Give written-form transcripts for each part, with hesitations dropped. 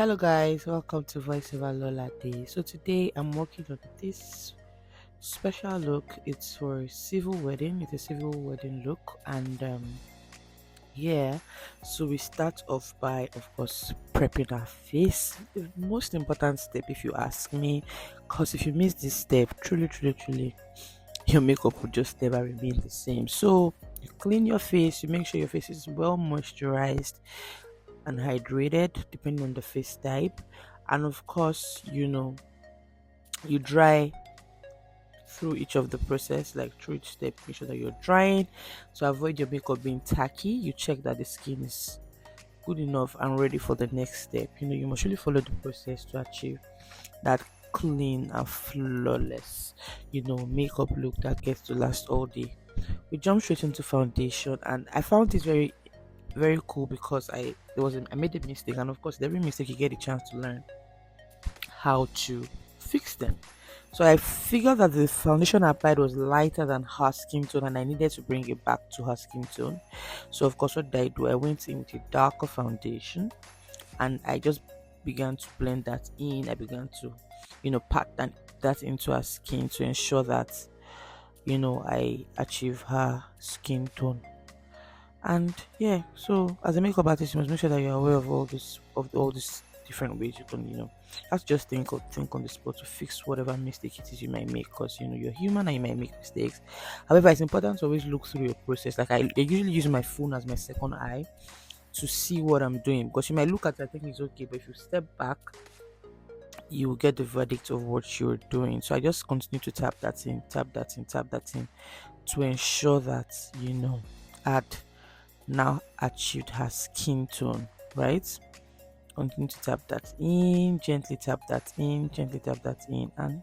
Hello guys, welcome to Voice of Lola Day. So today I'm working on this special look. It's for a civil wedding. It's a civil wedding look, and yeah. So we start off by, of course, prepping our face. The most important step, if you ask me, because if you miss this step, truly, your makeup will just never remain the same. So you clean your face. You make sure your face is well moisturized and hydrated depending on the face type, and of course you dry through each of the process, like through each step. Make sure that you're drying to avoid your makeup being tacky. You check that the skin is good enough and ready for the next step. You must really follow the process to achieve that clean and flawless makeup look that gets to last all day. We jump straight into foundation, and I found it very cool because I made a mistake, and of course every mistake you get a chance to learn how to fix them. So I figured that the foundation I applied was lighter than her skin tone, and I needed to bring it back to her skin tone. So of course, what did I do? I went in with a darker foundation, and I just began to blend that in. I began to pat that into her skin to ensure that I achieve her skin tone. And yeah, so as a makeup artist, you must make sure that you're aware of all these different ways you can, have to just think on the spot to fix whatever mistake it is you might make, because you're human and you might make mistakes. However, it's important to always look through your process. Like I usually use my phone as my second eye to see what I'm doing, because you might look at it and think it's okay, but if you step back, you will get the verdict of what you're doing. So I just continue to tap that in, tap that in to ensure that add now achieved her skin tone, right? Continue to tap that in, gently tap that in, gently tap that in, and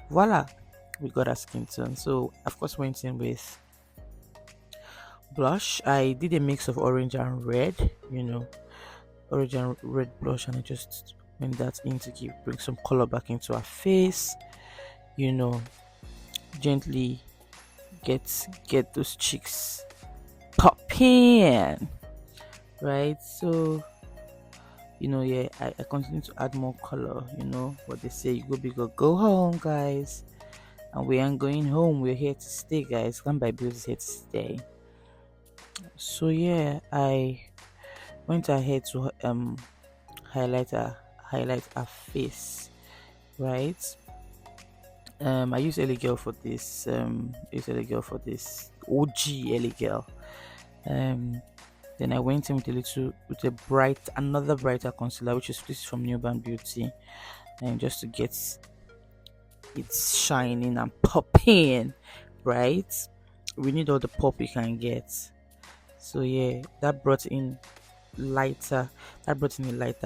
voila, we got our skin tone. So, of course, went in with blush. I did a mix of orange and red, orange and red blush, and I just went that in to bring some color back into her face, you know, gently get those cheeks popping, right? So yeah, I continue to add more color. What they say, you go big or go home, guys. And we aren't going home, we're here to stay, guys. Come by Bills is here to stay. So yeah, I went ahead to highlight her face, right? I use Ellie Girl for this. OG Ellie Girl. Then I went in with another brighter concealer, which is this from Newborn Beauty, and just to get it shining and popping, right? We need all the pop we can get. So yeah, that brought in a lighter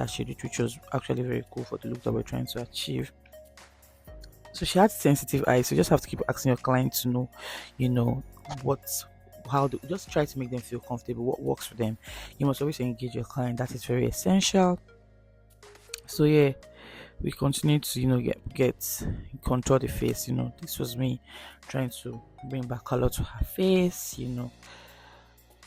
shade, which was actually very cool for the look that we're trying to achieve. So she had sensitive eyes, so you just have to keep asking your client to know, just try to make them feel comfortable, what works for them. You must always engage your client, that is very essential. So yeah, we continue to get contour the face. This was me trying to bring back color to her face,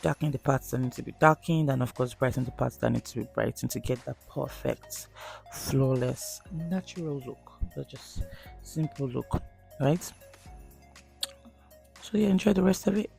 darken the parts that need to be darkened, and of course brighten the parts that need to be brightened to get that perfect, flawless, natural look. That's just simple look, right? So yeah, enjoy the rest of it.